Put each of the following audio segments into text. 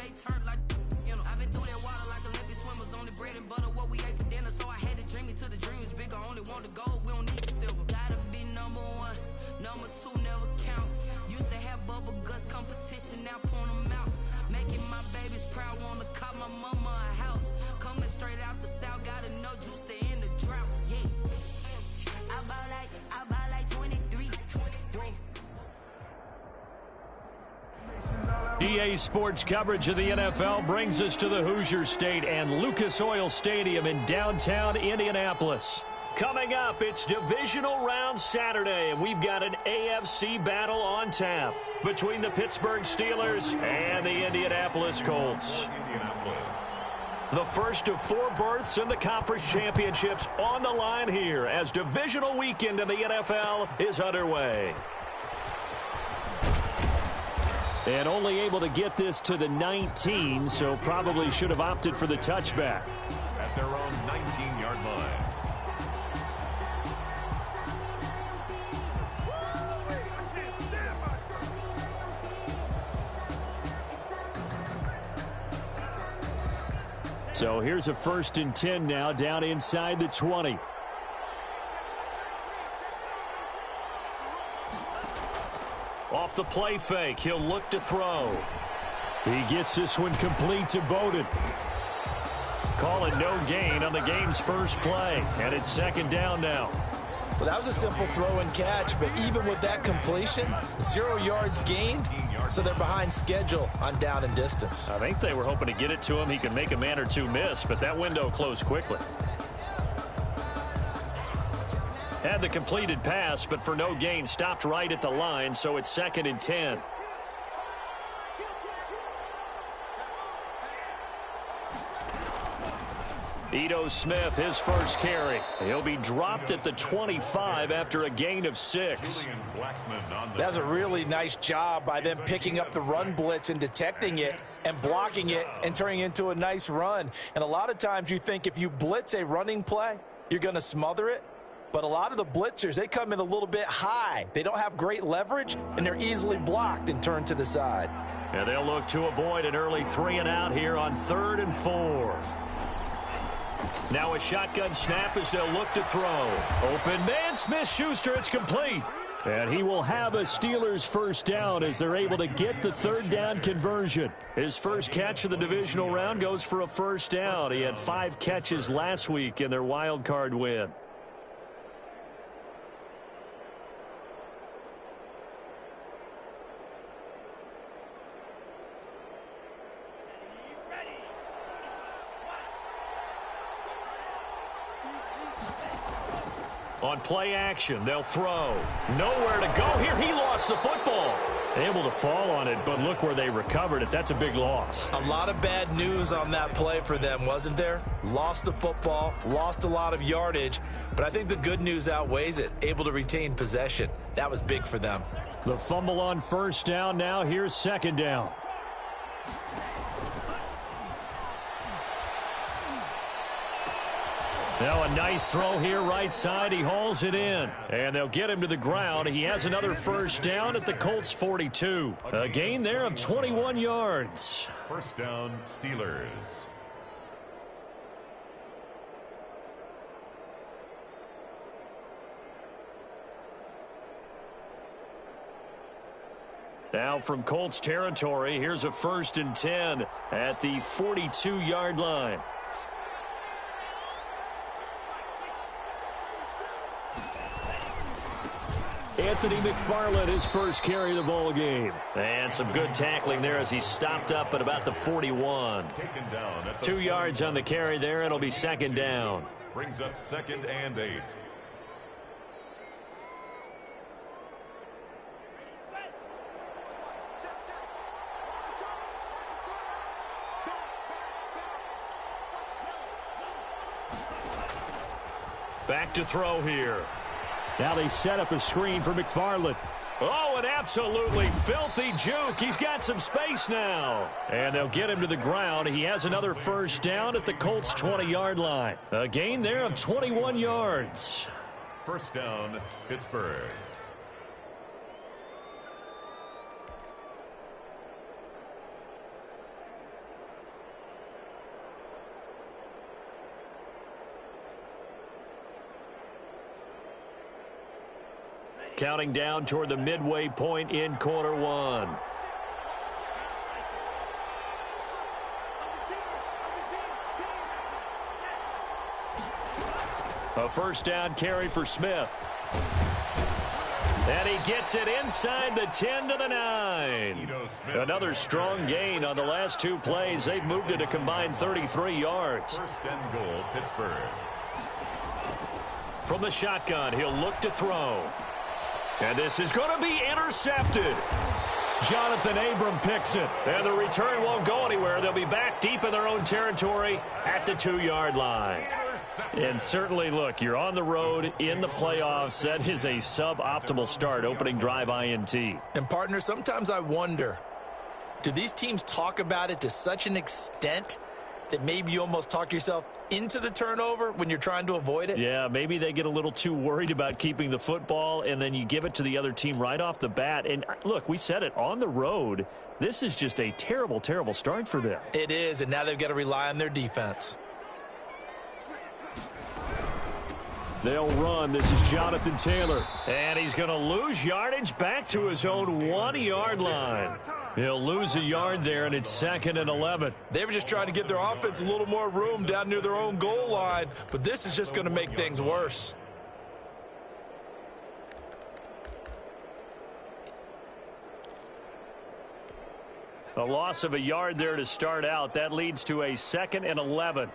may turn like, you know. I've been through that water like Olympic swimmers, only bread and butter, what we ate for dinner. So I had to dream it till the dream is bigger. Only want the gold, we don't need the silver. Gotta be number one, number two never count. Used to have bubble guts competition, now point them out. Making my babies proud, wanna call my mama a house. Coming straight out the south, got enough juice to end the drought. Yeah, I bought like 23. EA Sports coverage of the NFL brings us to the Hoosier State and Lucas Oil Stadium in downtown Indianapolis. Coming up, it's divisional round Saturday, and we've got an AFC battle on tap between the Pittsburgh Steelers and the Indianapolis Colts. The first of 4 berths in the conference championships on the line here as divisional weekend in the NFL is underway. And only able to get this to the 19, so probably should have opted for the touchback. At their own 19-yard line. So here's a 1st and 10 now down inside the 20. Off the play fake, he'll look to throw. He gets this one complete to Bowden. Calling no gain on the game's first play, and it's 2nd down now. Well, that was a simple throw and catch, but even with that completion, 0 yards gained, so they're behind schedule on down and distance. I think they were hoping to get it to him. He could make a man or two miss, but that window closed quickly. Had the completed pass, but for no gain, stopped right at the line, so it's 2nd and 10. Ito Smith, his first carry. He'll be dropped at the 25 after a gain of 6. That's a really nice job by them picking up the run blitz and detecting it and blocking it and turning it into a nice run. And a lot of times you think if you blitz a running play, you're going to smother it. But a lot of the blitzers, they come in a little bit high. They don't have great leverage, and they're easily blocked and turned to the side. And they'll look to avoid an early 3 and out here on 3rd and 4. Now a shotgun snap as they'll look to throw. Open man, Smith-Schuster, it's complete. And he will have a Steelers first down as they're able to get the 3rd down conversion. His first catch of the divisional round goes for a first down. He had 5 catches last week in their wild card win. On play action, they'll throw. Nowhere to go here. He lost the football. Able to fall on it, but look where they recovered it. That's a big loss. A lot of bad news on that play for them, wasn't there? Lost the football, lost a lot of yardage, but I think the good news outweighs it. Able to retain possession. That was big for them. The fumble on first down now. Here's 2nd down. Now a nice throw here right side. He hauls it in. And they'll get him to the ground. He has another first down at the Colts 42. A gain there of 21 yards. First down, Steelers. Now from Colts territory, here's a 1st and 10 at the 42-yard line. Anthony McFarland, his first carry of the ball game. And some good tackling there as he stopped up at about the 41. 2 yards on the carry there. It'll be 2nd down. Brings up 2nd and 8. Back to throw here. Now they set up a screen for McFarland. Oh, an absolutely filthy juke. He's got some space now. And they'll get him to the ground. He has another first down at the Colts 20-yard line. A gain there of 21 yards. First down, Pittsburgh. counting down toward the midway point in quarter one. A first down carry for Smith. And he gets it inside the 10 to the 9. Another strong gain on the last two plays. They've moved it a combined 33 yards. First and goal, Pittsburgh. From the shotgun, he'll look to throw. And this is going to be intercepted. Jonathan Abram picks it. And the return won't go anywhere. They'll be back deep in their own territory at the 2-yard line. And certainly, look, you're on the road in the playoffs. That is a suboptimal start, opening drive INT. And, partner, sometimes I wonder, do these teams talk about it to such an extent that maybe you almost talk yourself into the turnover when you're trying to avoid it? Yeah, maybe they get a little too worried about keeping the football, and then you give it to the other team right off the bat. And, look, we said it, on the road, this is just a terrible, terrible start for them. It is, and now they've got to rely on their defense. They'll run. This is Jonathan Taylor. And he's going to lose yardage back to his own 1-yard line. He'll lose a yard there, and it's 2nd and 11. They were just trying to give their offense a little more room down near their own goal line, but this is just going to make things worse. A loss of a yard there to start out. That leads to a 2nd and 11.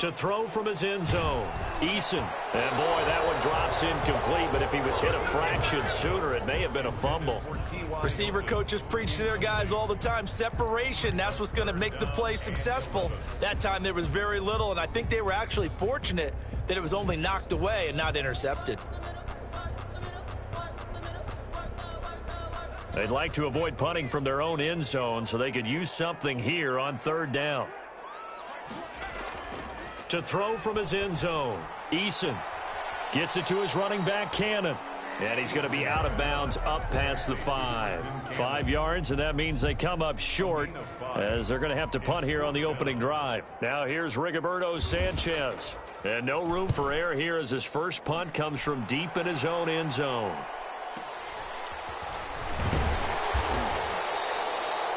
To throw from his end zone, Eason. And, boy, that one drops incomplete, but if he was hit a fraction sooner, it may have been a fumble. Receiver coaches preach to their guys all the time. Separation, that's what's going to make the play successful. That time there was very little, and I think they were actually fortunate that it was only knocked away and not intercepted. They'd like to avoid punting from their own end zone so they could use something here on 3rd down. To throw from his end zone, Eason gets it to his running back, Cannon. And he's going to be out of bounds up past the 5. 5 yards, and that means they come up short as they're going to have to punt here on the opening drive. Now here's Rigoberto Sanchez. And no room for error here as his first punt comes from deep in his own end zone.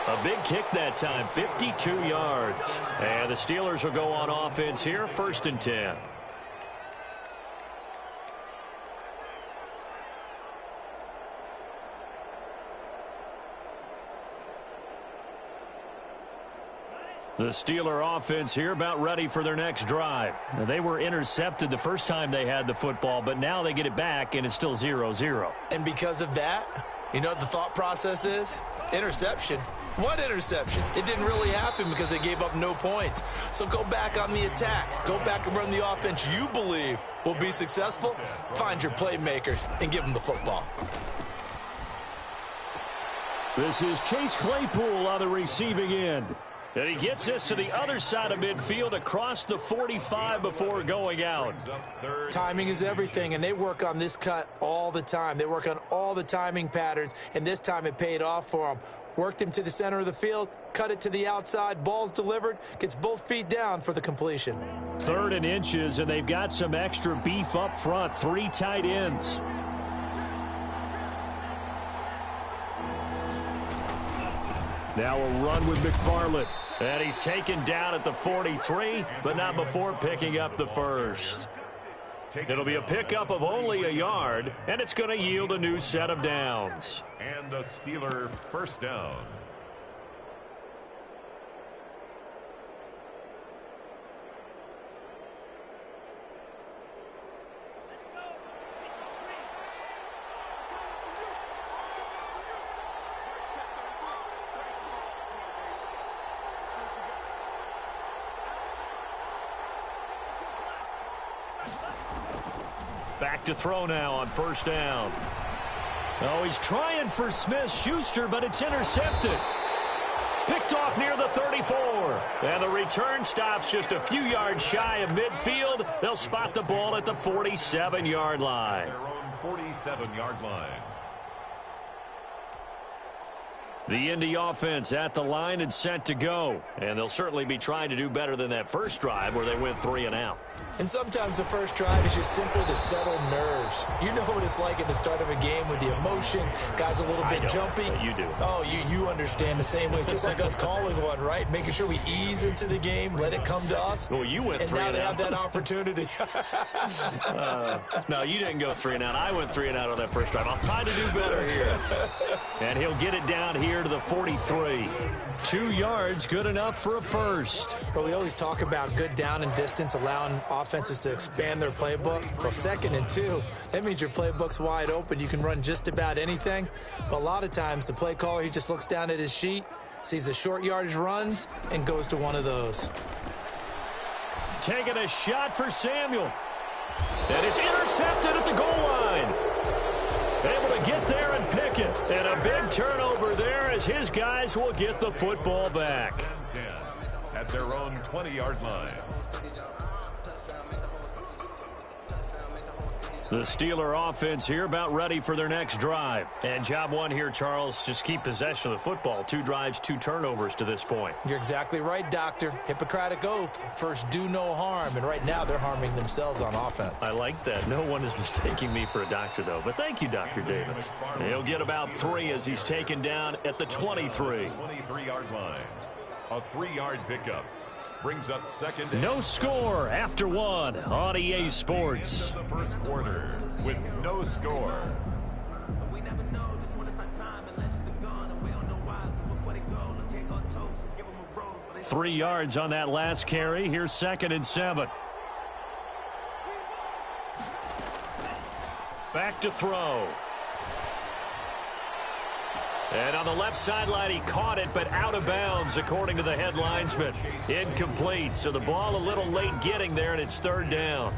A big kick that time, 52 yards. And the Steelers will go on offense here, 1st and 10. The Steeler offense here about ready for their next drive. Now, they were intercepted the first time they had the football, but now they get it back, and it's still 0-0. And because of that, you know what the thought process is? Interception. What interception? It didn't really happen because they gave up no points. So go back on the attack. Go back and run the offense you believe will be successful. Find your playmakers and give them the football. This is Chase Claypool on the receiving end. And he gets this to the other side of midfield across the 45 before going out. Timing is everything, and they work on this cut all the time. They work on all the timing patterns, and this time it paid off for them. Worked him to the center of the field, cut it to the outside, ball's delivered, gets both feet down for the completion. 3rd and inches, and they've got some extra beef up front, 3 tight ends. Now a run with McFarland. And he's taken down at the 43, but not before picking up the first. It'll be a pickup of only a yard, and it's going to yield a new set of downs. And a Steeler first down. Back to throw now on 1st down. Oh, he's trying for Smith-Schuster, but it's intercepted. Picked off near the 34. And the return stops just a few yards shy of midfield. They'll spot the ball at the 47-yard line. Their own 47-yard line. The Indy offense at the line and set to go. And they'll certainly be trying to do better than that first drive where they went 3 and out. And sometimes the first drive is just simple to settle nerves. You know what it's like at the start of a game with the emotion. Guys a little bit jumpy. But you do. Oh, you understand the same way. It's just like us calling one, right? Making sure we ease into the game, let it come to us. Well, you went 3 and out. And now they have that opportunity. No, you didn't go 3 and out. I went 3 and out on that first drive. I'll try to do better here. And he'll get it down here to the 43. 2 yards, good enough for a first. But we always talk about good down and distance, allowing offenses to expand their playbook. Well, 2nd and 2, that means your playbook's wide open. You can run just about anything. But a lot of times, the play caller, he just looks down at his sheet, sees the short yardage runs, and goes to one of those. Taking a shot for Samuel. And it's intercepted at the goal line. Able to get there and pick it. And a big turnover there as his guys will get the football back. 10 at their own 20-yard line. The Steeler offense here about ready for their next drive. And job one here, Charles, just keep possession of the football. 2 drives, 2 turnovers to this point. You're exactly right, Doctor. Hippocratic oath. First, do no harm. And right now, they're harming themselves on offense. I like that. No one is mistaking me for a doctor, though. But thank you, Dr. Davis. He'll get about 3 as he's taken down at the 23. 23-yard line. A 3-yard pickup. Brings up 2nd and no score after 1 on EA Sports. the first quarter with no score. We never know just when it's our time and legends are gone and we don't know why, so before they go, look, can't go toast, give them a rose, but they 3 yards on that last carry. Here's 2nd and 7. Back to throw. And on the left sideline, he caught it, but out of bounds, according to the head linesman. Incomplete, so the ball a little late getting there, and it's 3rd down.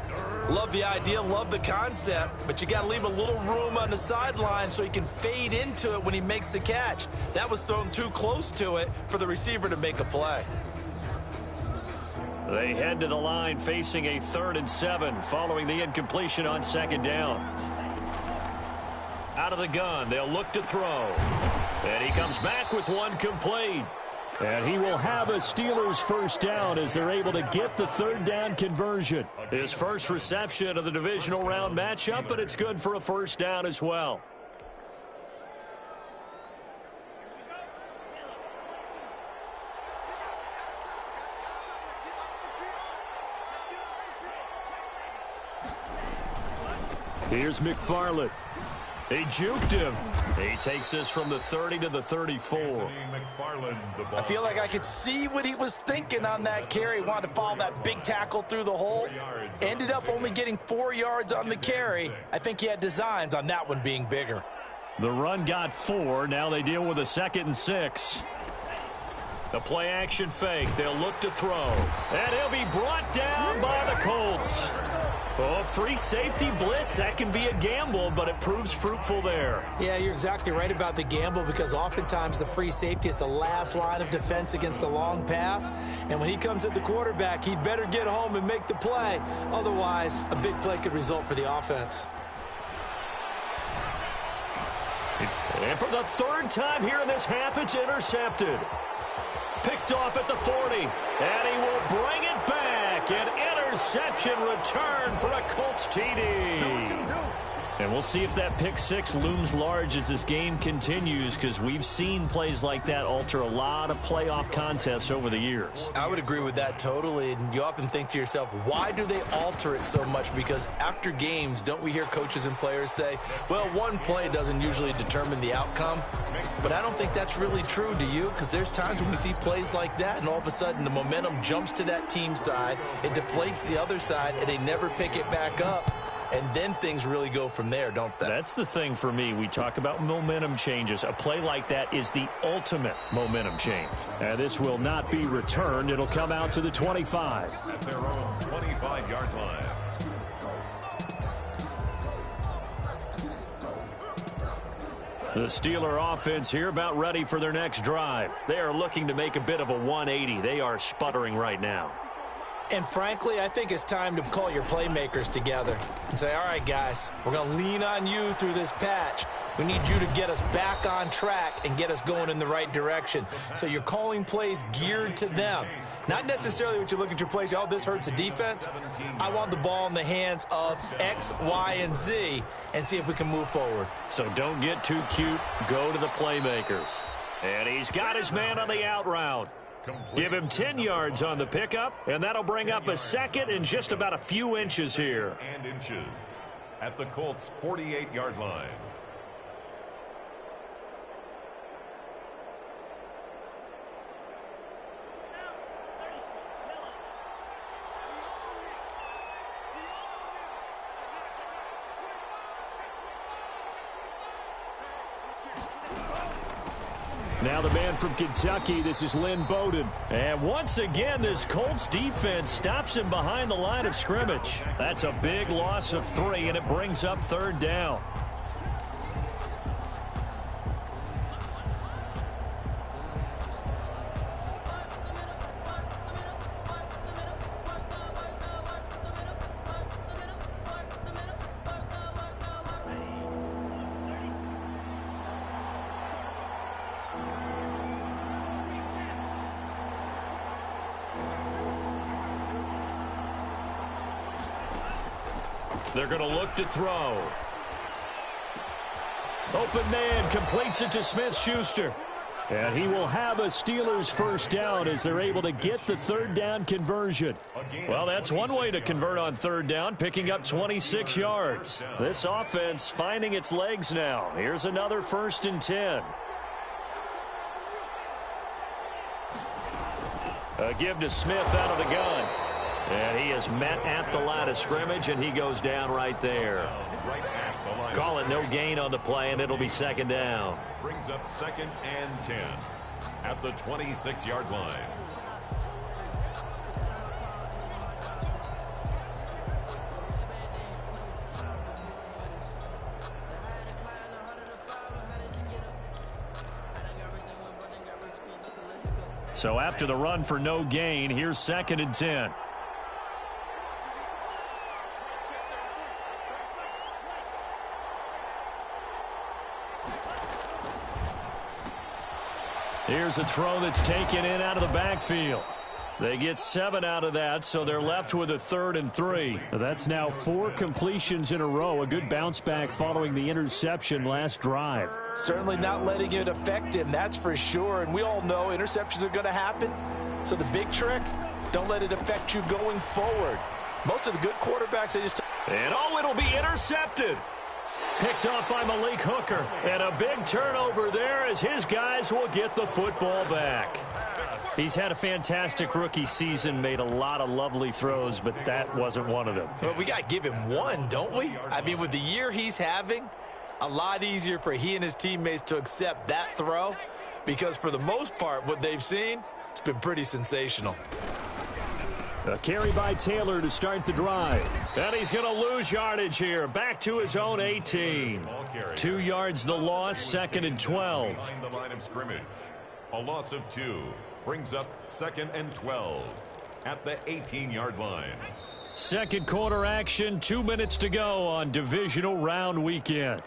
Love the idea, love the concept, but you got to leave a little room on the sideline so he can fade into it when he makes the catch. That was thrown too close to it for the receiver to make a play. They head to the line facing a 3rd and 7 following the incompletion on 2nd down. Out of the gun, they'll look to throw. And he comes back with one complete. And he will have a Steelers first down as they're able to get the 3rd down conversion. His first reception of the divisional round matchup, but it's good for a first down as well. Here's McFarland. They juked him. He takes this from the 30 to the 34. I feel like I could see what he was thinking on that carry. Wanted to follow that big tackle through the hole. Ended up only getting 4 yards on the carry. I think he had designs on that one being bigger. The run got 4. Now they deal with a 2nd and 6. The play action fake. They'll look to throw. And he'll be brought down by the Colts. Oh, free safety blitz, that can be a gamble, but it proves fruitful there. Yeah, you're exactly right about the gamble because oftentimes the free safety is the last line of defense against a long pass. And when he comes at the quarterback, he'd better get home and make the play. Otherwise, a big play could result for the offense. And for the 3rd time here in this half, it's intercepted. Picked off at the 40, and he will bring it back. An interception return for a Colts TD. And we'll see if that pick 6 looms large as this game continues, because we've seen plays like that alter a lot of playoff contests over the years. I would agree with that totally, and you often think to yourself, why do they alter it so much? Because after games, don't we hear coaches and players say, well, one play doesn't usually determine the outcome? But I don't think that's really true, do you? Because there's times when we see plays like that, and all of a sudden the momentum jumps to that team side, it deflates the other side, and they never pick it back up. And then things really go from there, don't they? That's the thing for me. We talk about momentum changes. A play like that is the ultimate momentum change. And this will not be returned. It'll come out to the 25. At their own 25-yard line. The Steeler offense here about ready for their next drive. They are looking to make a bit of a 180. They are sputtering right now. And frankly, I think it's time to call your playmakers together and say, all right, guys, we're going to lean on you through this patch. We need you to get us back on track and get us going in the right direction. So you're calling plays geared to them. Not necessarily what you look at your plays, oh, this hurts the defense. I want the ball in the hands of X, Y, and Z and see if we can move forward. So don't get too cute. Go to the playmakers. And he's got his man on the out route. Give him 10 yards on the pickup, and that'll bring up a second and just about a few inches here. And inches at the Colts' 48-yard line. Now the man from Kentucky, this is Lynn Bowden. And once again, this Colts defense stops him behind the line of scrimmage. That's a big loss of 3, and it brings up 3rd down. They're going to look to throw. Open man completes it to Smith-Schuster. And he will have a Steelers first down as they're able to get the 3rd down conversion. Well, that's one way to convert on 3rd down, picking up 26 yards. This offense finding its legs now. Here's another 1st and 10. A give to Smith out of the gun. And he is met at the line of scrimmage, and he goes down right there. Call it no gain on the play, and it'll be 2nd down. Brings up 2nd and 10 at the 26-yard line. So after the run for no gain, here's 2nd and 10. Here's a throw that's taken in out of the backfield. They get 7 out of that, so they're left with a 3rd and 3. That's now 4 completions in a row. A good bounce back following the interception last drive. Certainly not letting it affect him, that's for sure. And we all know interceptions are going to happen. So the big trick, don't let it affect you going forward. Most of the good quarterbacks, they just... And oh, it'll be intercepted. Picked off by Malik Hooker. And a big turnover there as his guys will get the football back. He's had a fantastic rookie season, made a lot of lovely throws, but that wasn't one of them. Well, we got to give him one, don't we? I mean, with the year he's having, a lot easier for he and his teammates to accept that throw because for the most part, what they've seen, it's been pretty sensational. A carry by Taylor to start the drive. And he's going to lose yardage here. Back to his own 18. 2 yards the loss, 2nd and 12. Behind the line of scrimmage. A loss of 2 brings up 2nd and 12 at the 18-yard line. Second quarter action, 2 minutes to go on divisional round weekend.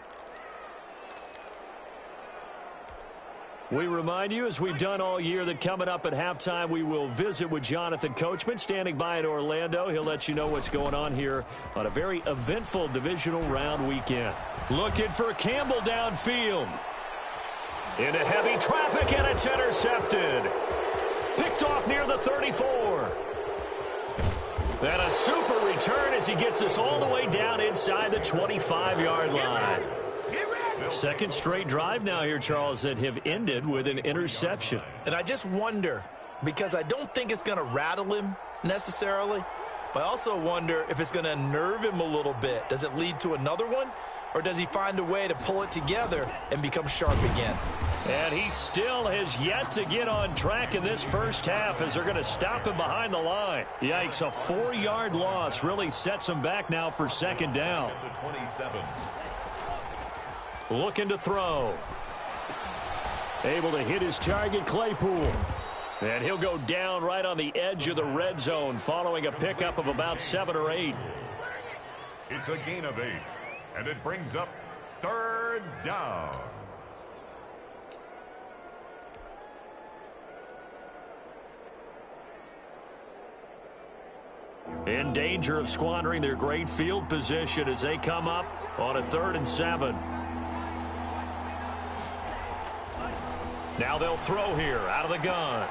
We remind you, as we've done all year, that coming up at halftime, we will visit with Jonathan Coachman, standing by in Orlando. He'll let you know what's going on here on a very eventful divisional round weekend. Looking for Campbell downfield. Into heavy traffic, and it's intercepted. Picked off near the 34. And a super return as he gets us all the way down inside the 25-yard line. Second straight drive now here, Charles, that have ended with an interception. And I just wonder, because I don't think it's going to rattle him necessarily, but I also wonder if it's going to unnerve him a little bit. Does it lead to another one, or does he find a way to pull it together and become sharp again? And he still has yet to get on track in this first half as they're going to stop him behind the line. Yikes, a 4-yard loss really sets him back now for 2nd down. The 27. Looking to throw. Able to hit his target, Claypool. And he'll go down right on the edge of the red zone following a pickup of about 7 or 8. It's a gain of 8, and it brings up 3rd down. In danger of squandering their great field position as they come up on a 3rd and 7. Now they'll throw here out of the gun.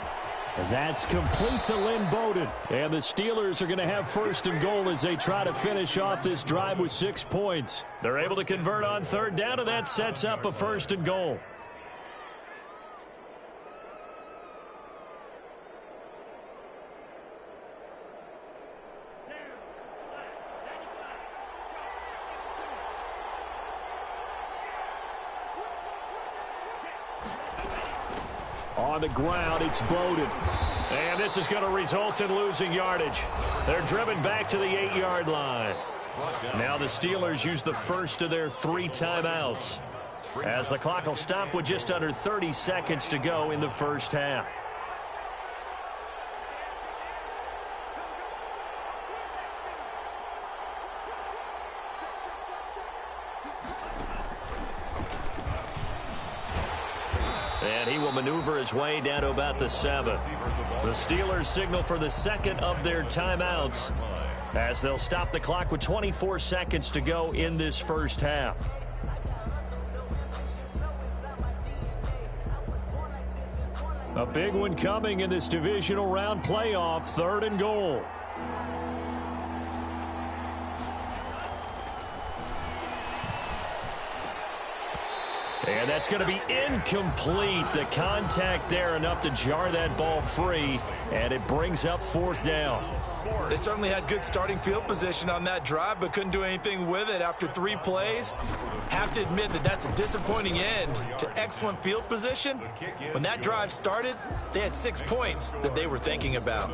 That's complete to Lynn Bowden. And the Steelers are going to have 1st and goal as they try to finish off this drive with 6 points. They're able to convert on 3rd down, and that sets up a 1st and goal. On the ground, it's Bowden. And this is going to result in losing yardage. They're driven back to the 8-yard line. Now the Steelers use the first of their 3 timeouts, as the clock will stop with just under 30 seconds to go in the first half. And he will maneuver his way down to about the 7. The Steelers signal for the 2nd of their timeouts as they'll stop the clock with 24 seconds to go in this first half. A big one coming in this divisional round playoff, 3rd and goal. And that's going to be incomplete. The contact there enough to jar that ball free, and it brings up 4th down. They certainly had good starting field position on that drive, but couldn't do anything with it after 3 plays. Have to admit that that's a disappointing end to excellent field position. When that drive started, they had 6 points that they were thinking about.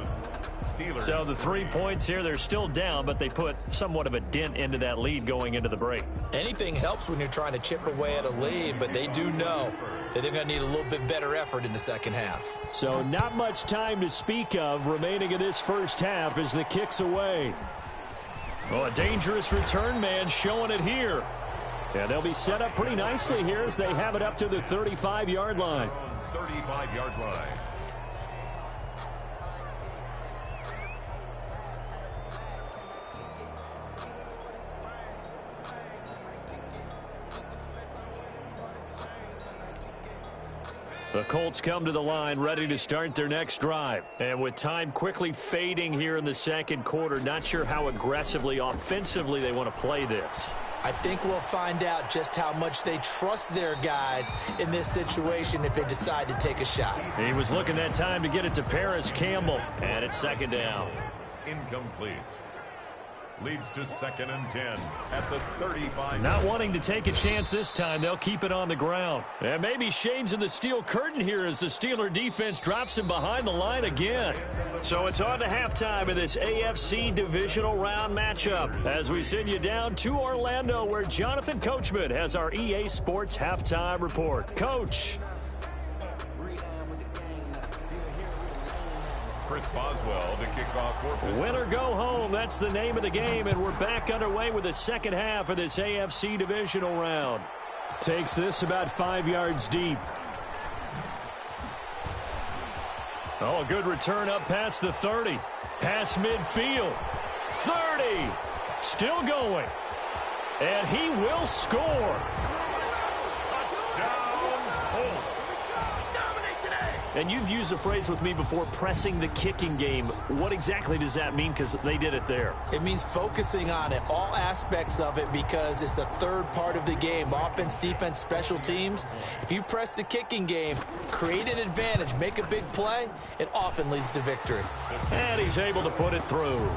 So the 3 points here, they're still down, but they put somewhat of a dent into that lead going into the break. Anything helps when you're trying to chip away at a lead, but they do know that they're going to need a little bit better effort in the second half. So not much time to speak of remaining in this first half as the kick's away. Well, a dangerous return man showing it here. And they'll be set up pretty nicely here as they have it up to the 35-yard line. 35-yard line. The Colts come to the line ready to start their next drive. And with time quickly fading here in the second quarter, not sure how aggressively, offensively they want to play this. I think we'll find out just how much they trust their guys in this situation if they decide to take a shot. He was looking that time to get it to Paris Campbell, and it's 2nd down. Incomplete. Leads to 2nd and 10 at the 35. Not wanting to take a chance this time, they'll keep it on the ground. And maybe shades in the steel curtain here as the Steeler defense drops him behind the line again. So it's on to halftime in this AFC divisional round matchup as we send you down to Orlando where Jonathan Coachman has our EA Sports halftime report. Coach. Chris Boswell to kick off for Pittsburgh. Win or go home, that's the name of the game, and we're back underway with the second half of this AFC divisional round. Takes this about 5 yards deep. Oh, a good return up past the 30. Past midfield. 30. Still going. And he will score. And you've used the phrase with me before, pressing the kicking game. What exactly does that mean? Because they did it there. It means focusing on it, all aspects of it, because it's the third part of the game. Offense, defense, special teams. If you press the kicking game, create an advantage, make a big play, it often leads to victory. And he's able to put it through.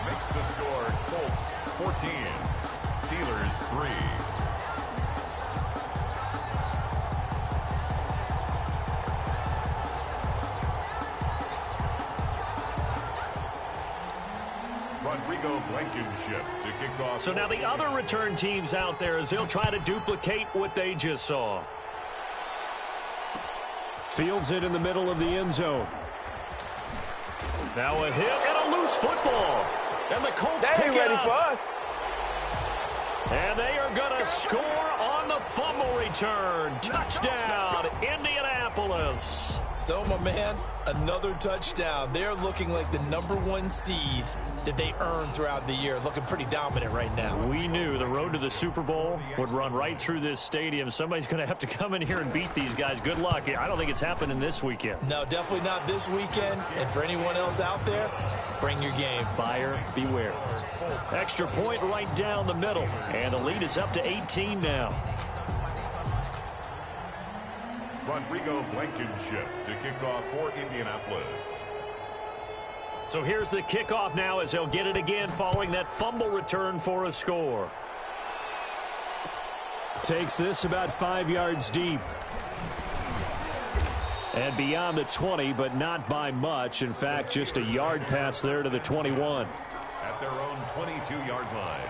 Makes the score Colts 14, Steelers 3. Rodrigo Blankenship to kick off. So now the other return teams out there as they'll try to duplicate what they just saw. Fields it in the middle of the end zone. Now a hit and a loose football. And the Colts They pick ain't it ready up. for us. And they are going to score on the fumble return. Touchdown, Indianapolis. So, my man, another touchdown. They're looking like the #1 seed that they earned throughout the year. Looking pretty dominant right now. We knew the road to the Super Bowl would run right through this stadium. Somebody's going to have to come in here and beat these guys. Good luck. I don't think it's happening this weekend. No, definitely not this weekend. And for anyone else out there, bring your game. Buyer beware. Extra point right down the middle. And the lead is up to 18 now. Rodrigo Blankenship to kick off for Indianapolis. So here's the kickoff now as he'll get it again following that fumble return for a score. Takes this about 5 yards deep. And beyond the 20, but not by much. In fact, just a yard pass there to the 21. At their own 22-yard line.